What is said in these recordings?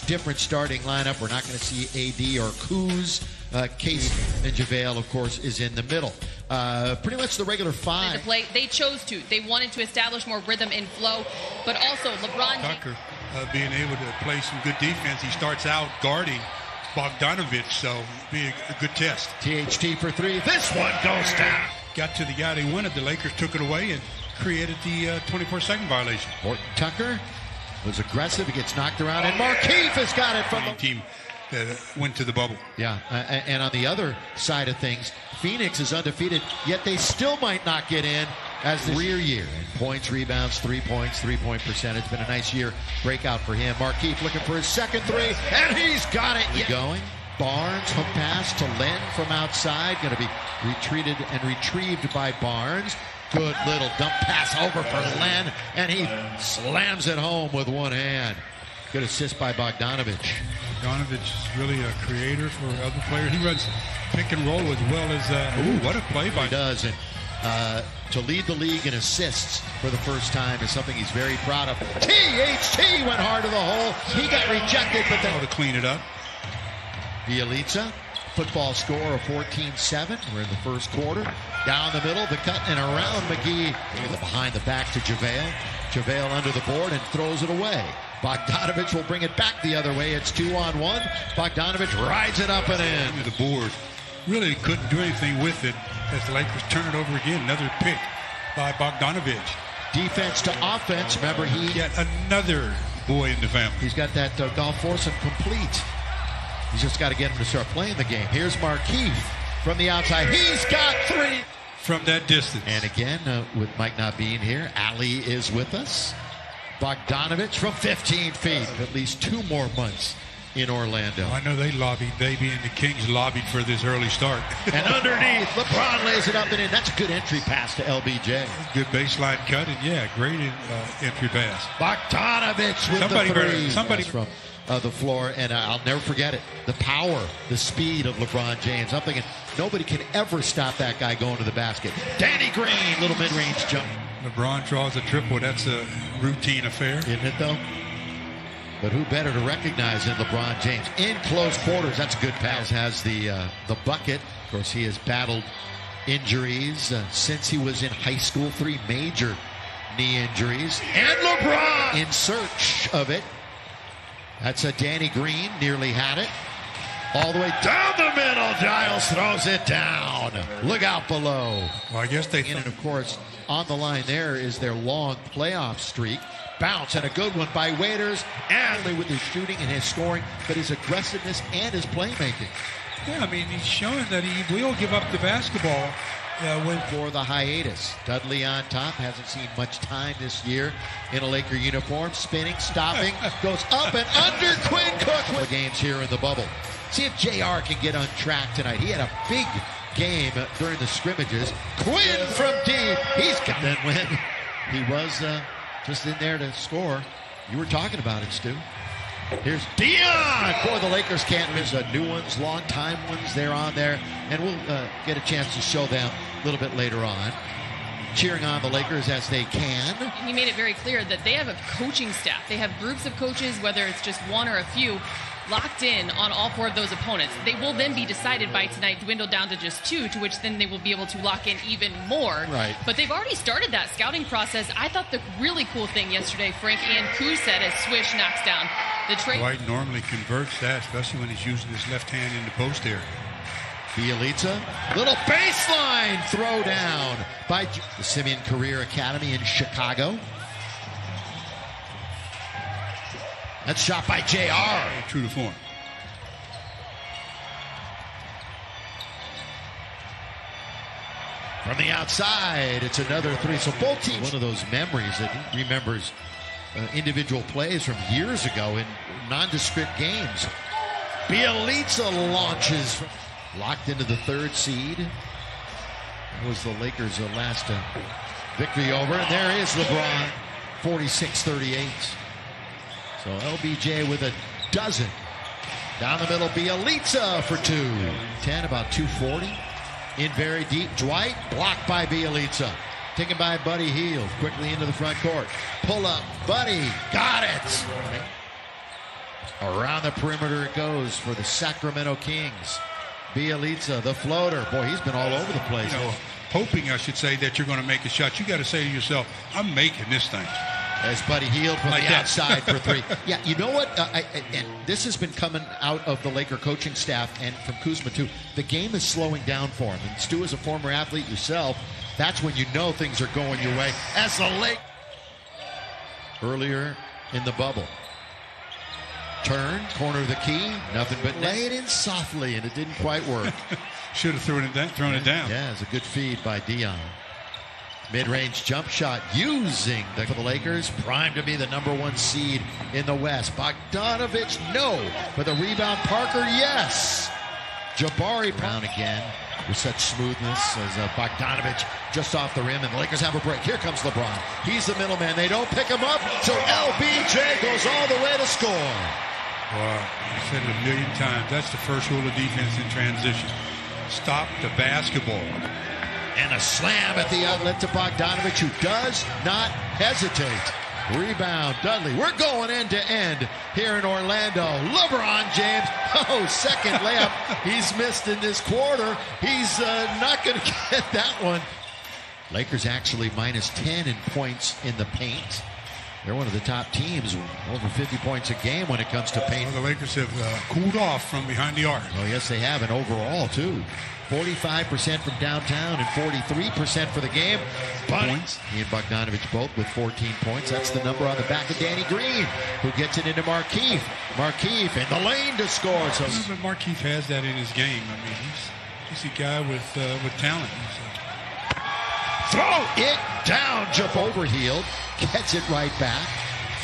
different starting lineup. We're not going to see AD or Kuz. Case and JaVale, of course, is in the middle. Pretty much the regular five. They chose to. They wanted to establish more rhythm and flow, but also LeBron Tucker being able to play some good defense. He starts out guarding Bogdanovic, so be a good test. THT for three. This one goes down. Got to the guy they wanted. The Lakers took it away and created the 24-second violation. Horton-Tucker was aggressive. He gets knocked around, and Markieff has got it from the team that went to the bubble. Yeah, and on the other side of things, Phoenix is undefeated, yet they still might not get in as the rear year. And points, rebounds, 3 points, three-point percentage. Been a nice year breakout for him. Markieff looking for his second three, and he's got it. Going. Barnes, hook pass to Len from outside. Going to be retreated and retrieved by Barnes. Good little dump pass over for Len, and he slams it home with one hand. Good assist by Bogdanovic. Bogdanovic is really a creator for other players. He runs pick and roll as well as, what a play by him. He does, and to lead the league in assists for the first time is something he's very proud of. THT went hard to the hole. He got rejected, but then to clean it up. Bjelica, football score of 14-7. We're in the first quarter. Down the middle, the cut and around McGee. Behind the back to JaVale. JaVale under the board and throws it away. Bogdanovic will bring it back the other way. It's 2-on-1. Bogdanovic rides it up and in. The board really couldn't do anything with it as the Lakers turn it over again. Another pick by Bogdanovic. Defense to offense. Remember, yet another boy in the family. He's got that golf foursome complete. He's just got to get him to start playing the game. Here's Markieff from the outside. He's got three. From that distance. And again, with Mike not being here, Ali is with us. Bogdanovic from 15 feet. At least 2 more months in Orlando. I know they lobbied, Baby and the Kings lobbied for this early start. And underneath, LeBron lays it up and in. That's a good entry pass to LBJ. Good baseline cut, and yeah, great entry pass. Bogdanovic with somebody the three. Somebody from the floor, and I'll never forget it. The power, the speed of LeBron James. I'm thinking nobody can ever stop that guy going to the basket. Danny Green, little mid-range jump. LeBron draws a triple. That's a routine affair. Isn't it, though? But who better to recognize than LeBron James? In close quarters, that's a good pass. Has the bucket. Of course, he has battled injuries since he was in high school. 3 major knee injuries. And LeBron in search of it. That's a Danny Green, nearly had it. All the way down the middle, Giles throws it down. Look out below. Well, I guess they... And of course, on the line there is their long playoff streak. Bounce and a good one by Waiters, and with his shooting and his scoring, but his aggressiveness and his playmaking. Yeah, I mean, he's showing that he will give up the basketball. For the hiatus. Dudley on top, hasn't seen much time this year in a Laker uniform. Spinning, stopping, goes up and under. Quinn Cook. The games here in the bubble. See if JR can get on track tonight. He had a big game during the scrimmages. Quinn from deep. He's got that when he was just in there to score. You were talking about it, Stu. Here's Dion. Boy, the Lakers can't miss new ones, long-time ones. They're on there, and we'll get a chance to show them a little bit later on. Cheering on the Lakers as they can. He made it very clear that they have a coaching staff. They have groups of coaches, whether it's just one or a few, locked in on all 4 of those opponents. They will then be decided by tonight, dwindle down to just 2, to which then they will be able to lock in even more. Right. But they've already started that scouting process. I thought the really cool thing yesterday, Frank and Kuz said, as Swish knocks down the trade. Dwight normally converts that, especially when he's using his left hand in the post there. Bjelica, little baseline throw down by the Simeon Career Academy in Chicago. That's shot by JR. True to form. From the outside, it's another 3. So both teams, one of those memories that he remembers individual plays from years ago in nondescript games. Bjelica launches, locked into the 3rd seed. That was the Lakers' last victory over. And there is LeBron, 46-38. So LBJ with a dozen. Down the middle, Bjelica for 2. 10, about 240. In very deep, Dwight, blocked by Bjelica. Taken by Buddy Hield, quickly into the front court. Pull up, Buddy, got it. Around the perimeter it goes for the Sacramento Kings. Bjelica, the floater. Boy, he's been all over the place. You know, hoping, I should say, that you're going to make a shot. You got to say to yourself, I'm making this thing. As Buddy Hield from the outside for three. Yeah, you know what? And this has been coming out of the Laker coaching staff and from Kuzma, too. The game is slowing down for him. And Stu, as a former athlete yourself, that's when you know things are going your way. As the Lakers earlier in the bubble. Turn, corner of the key, nothing but lay it in softly, and it didn't quite work. Should have thrown it down. Yeah, it's a good feed by Dion. Mid-range jump shot using for the Lakers, primed to be the #1 seed in the West. Bogdanovic, no. For the rebound, Parker, yes. Jabari down again with such smoothness as Bogdanovic just off the rim, and the Lakers have a break. Here comes LeBron. He's the middleman. They don't pick him up, so LBJ goes all the way to score. Well, I said it a million times. That's the first rule of defense in transition. Stop the basketball. And a slam at the outlet to Bogdanovic, who does not hesitate. Rebound, Dudley. We're going end to end here in Orlando. LeBron James, second layup. He's missed in this quarter. He's not going to get that one. Lakers actually -10 in points in the paint. They're one of the top teams, over 50 points a game when it comes to paint. Well, the Lakers have cooled off from behind the arc. Oh, yes, they have, and overall, too. 45% from downtown and 43% for the game. Points. He and Bogdanovic both with 14 points. That's the number on the back of Danny Green, who gets it into Markieff. Markieff in the lane to score. So but Markieff has that in his game. I mean, he's a guy with talent. Throw it down. Jump over Hield. Gets it right back.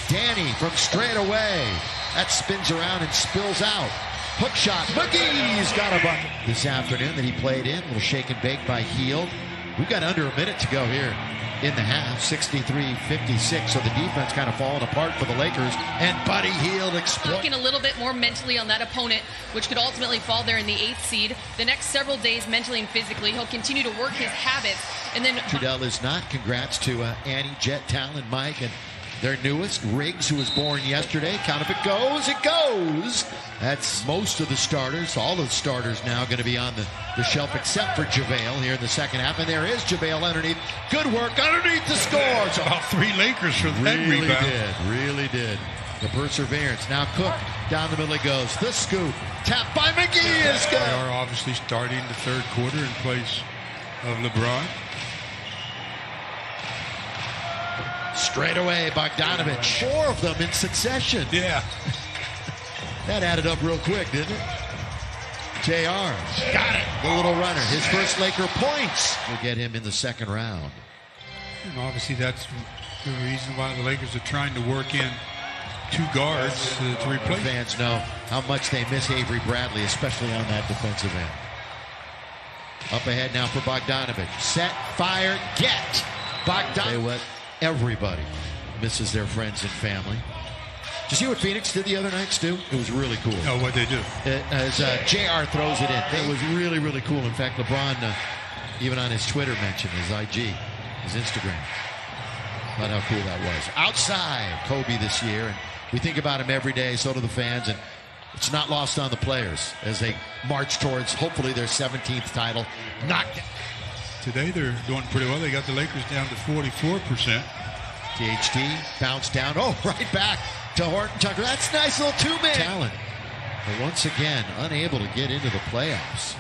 Danny from straight away. That spins around and spills out. Hook shot. McGee's got a bucket this afternoon that he played in. A little shake and bake by Hield. We've got under a minute to go here in the half. 63-56. So the defense kind of falling apart for the Lakers. And Buddy Hield looking a little bit more mentally on that opponent, which could ultimately fall there in the 8th seed. The next several days, mentally and physically, he'll continue to work his habits. And then Trudell is not. Congrats to Annie, Jet, Talen, Mike, and their newest, Riggs, who was born yesterday. Count if it goes, it goes. That's most of the starters. All of the starters now going to be on the shelf except for JaVale here in the second half. And there is JaVale underneath. Good work underneath the score. So about 3 Lakers for that rebound. Really did. The perseverance. Now Cook down the middle he goes. The scoop. Tap by McGee is good. They are obviously starting the third quarter in place of LeBron. Straight away, Bogdanovic. 4 of them in succession. Yeah. That added up real quick, didn't it? JR. Got it. The little runner. His first Laker points will get him in the second round. And obviously that's the reason why the Lakers are trying to work in 2 guards to replace. Fans know how much they miss Avery Bradley, especially on that defensive end. Up ahead now for Bogdanovic. Set, fire, get. Bogdanovic. Everybody misses their friends and family. Did you see what Phoenix did the other night, Stu? It was really cool. Oh, what'd they do? As JR throws it in. It was really, really cool. In fact, LeBron, even on his Twitter mentioned, his IG, his Instagram, about how cool that was. Outside, Kobe this year. And we think about him every day, so do the fans. And it's not lost on the players as they march towards, hopefully, their 17th title. Knocked down. Today they're doing pretty well. They got the Lakers down to 44%. THT bounced down. Oh, right back to Horton-Tucker. That's a nice little 2-man talent. But once again, unable to get into the playoffs.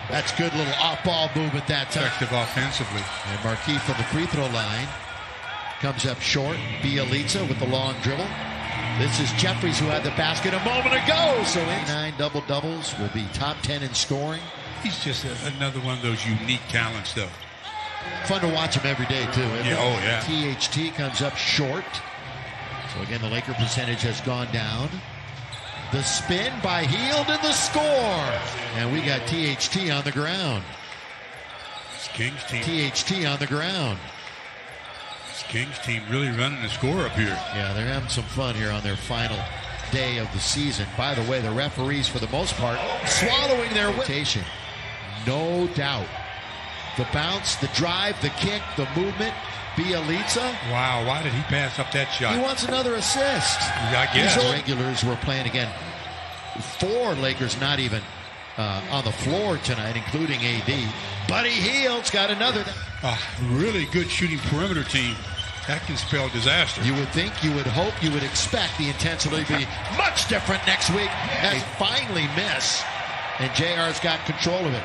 That's good little off-ball movement that time. Effective offensively. And Markieff from the free throw line comes up short. Bjelica with the long dribble. This is Jeffries, who had the basket a moment ago. So 9 double-doubles, will be top 10 in scoring. He's just another one of those unique talents, though. Fun to watch him every day, too. Yeah, oh, yeah. THT comes up short. So, again, the Laker percentage has gone down. The spin by Hield and the score. And we got THT on the ground. It's Kings team. THT on the ground. Kings team really running the score up here. Yeah, they're having some fun here on their final day of the season. By the way, the referees, for the most part, swallowing their rotation. No doubt. The bounce, the drive, the kick, the movement, Bjelica. Wow, why did he pass up that shot? He wants another assist. I guess. These regulars were playing again. 4 Lakers not even on the floor tonight, including AD. Buddy Hield's got another. A really good shooting perimeter team. That can spell disaster. You would think, you would hope, you would expect the intensity to be much different next week. They finally miss, and JR's got control of it.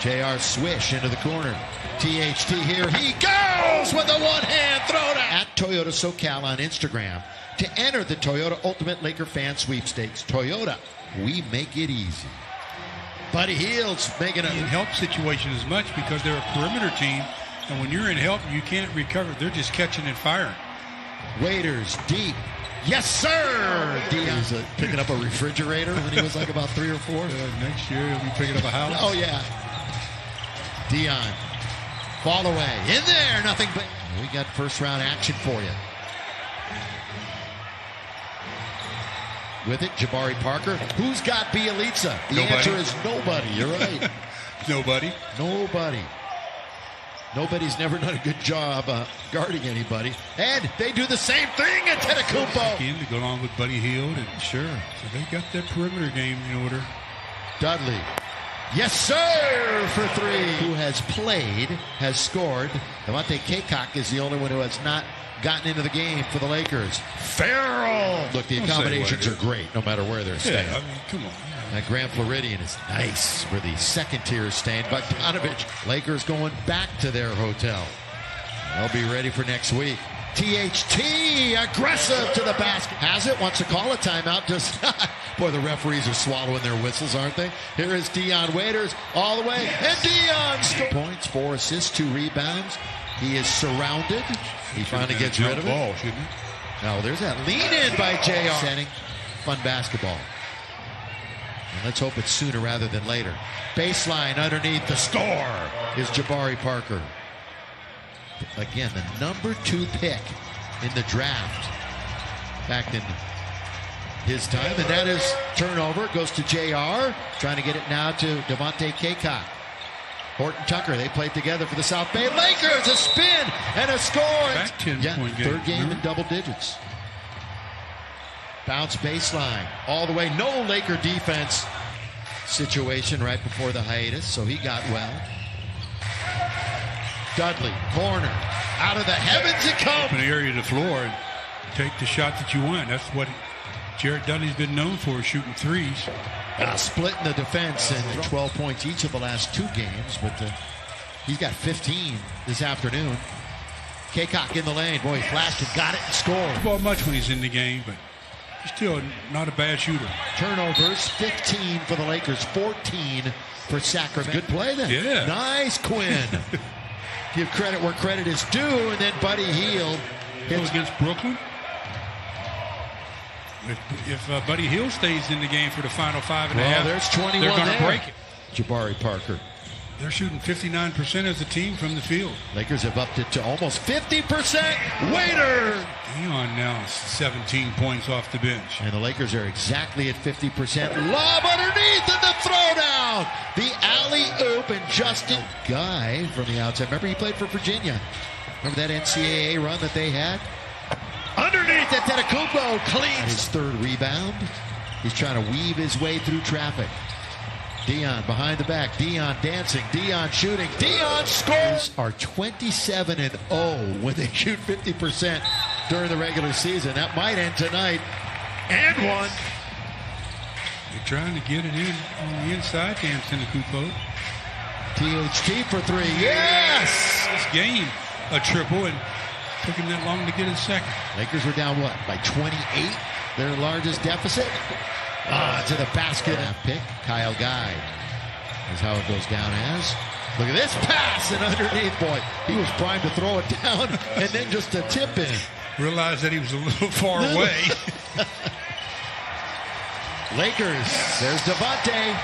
JR swish into the corner. THT here. He goes with a one-hand throwdown. At Toyota SoCal on Instagram to enter the Toyota Ultimate Laker Fan Sweepstakes. Toyota, we make it easy. Buddy Hield's making a help situation as much because they're a perimeter team. And when you're in help, you can't recover. They're just catching and firing. Waiters deep. Yes, sir. He's picking up a refrigerator when he was like about 3 or 4. Next year, he'll be picking up a house. Oh, yeah. Dion. Fall away. In there. Nothing but. We got first round action for you. With it, Jabari Parker. Who's got Bjelica? The answer is nobody. You're right. Nobody. Nobody. Nobody's never done a good job guarding anybody. And they do the same thing at Antetokounmpo. Again, to go along with Buddy Hield. And sure. So they got that perimeter game in order. Dudley. Yes, sir, for 3. Who has played, has scored. Devontae Cacok is the only one who has not gotten into the game for the Lakers. Farrell. Look, the accommodations are great no matter where they're staying. Yeah, I mean, come on. That Grand Floridian is nice for the second tier staying. Bogdanovic. Lakers going back to their hotel. They'll be ready for next week. THT aggressive to the basket. Has it, wants to call a timeout. Does not. Boy, the referees are swallowing their whistles, aren't they? Here is Dion Waiters all the way. And Dion scores. Points, 4 assists, 2 rebounds. He is surrounded. He finally gets rid of it. Shouldn't he? Now there's that lean in by JR. Setting fun basketball. And let's hope it's sooner rather than later. Baseline underneath the score is Jabari Parker. Again, the number 2 pick in the draft back in his time. And that is turnover. Goes to JR. Trying to get it now to Devontae Cacok. Horton-Tucker, they played together for the South Bay Lakers. A spin and a score. Back 10-point game. 3rd game in double digits. Bounce baseline all the way. No Laker defense situation right before the hiatus, so he got well. Dudley, corner. Out of the heavens it comes. Open area of the floor and take the shot that you want. That's what Jared Dudley's been known for, shooting threes. Splitting the defense and 12 points each of the last 2 games, but he's got 15 this afternoon. Cacok in the lane. Boy, he flashed and got it and scored. Well, much when he's in the game, but he's still not a bad shooter. Turnovers, 15 for the Lakers, 14 for Sacramento. Good play then. Yeah. Nice, Quinn. Give credit where credit is due, and then Buddy Hield hits against Brooklyn. If Buddy Hield stays in the game for the final 5.5, there's 21 they're going to break it. Jabari Parker. They're shooting 59% as a team from the field. Lakers have upped it to almost 50%. Waiter! Dion now 17 points off the bench. And the Lakers are exactly at 50%. Lob underneath and the throwdown. The alley-oop and Justin Guy from the outside. Remember, he played for Virginia. Remember that NCAA run that they had? Underneath Antetokounmpo cleans his 3rd rebound. He's trying to weave his way through traffic. Dion behind the back. Dion dancing. Dion shooting. Dion scores. Are 27-0 when they shoot 50% during the regular season. That might end tonight. And one. They're trying to get it in on the inside to Antetokounmpo. THT for 3. Yes! This game, a triple, and took him that long to get his second. Lakers were down what? By 28? Their largest deficit? To the basket. Pick, Kyle Guy. That's how it goes down as. Look at this pass and underneath, boy. He was primed to throw it down and then just a tip in. Realized that he was a little far away. Lakers, there's Devontae.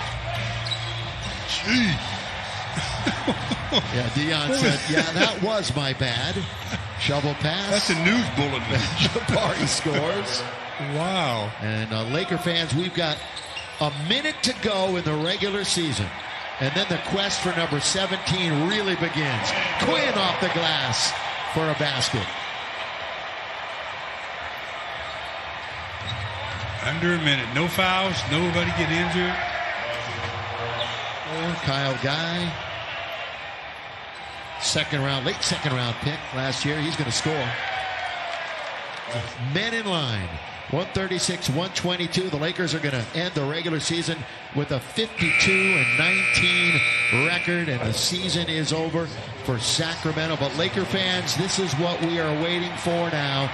Gee. Yeah, Dion said, yeah, that was my bad. Shovel pass. That's a news bulletin. Jabari scores. Wow. And Laker fans, we've got a minute to go in the regular season. And then the quest for number 17 really begins. Quinn off the glass. for a basket. Under a minute. No fouls. Nobody get injured. Kyle Guy. Late second round pick last year. He's going to score. Men in line. 136-122. The Lakers are going to end the regular season with a 52-19 record, and the season is over for Sacramento. But Laker fans, this is what we are waiting for now.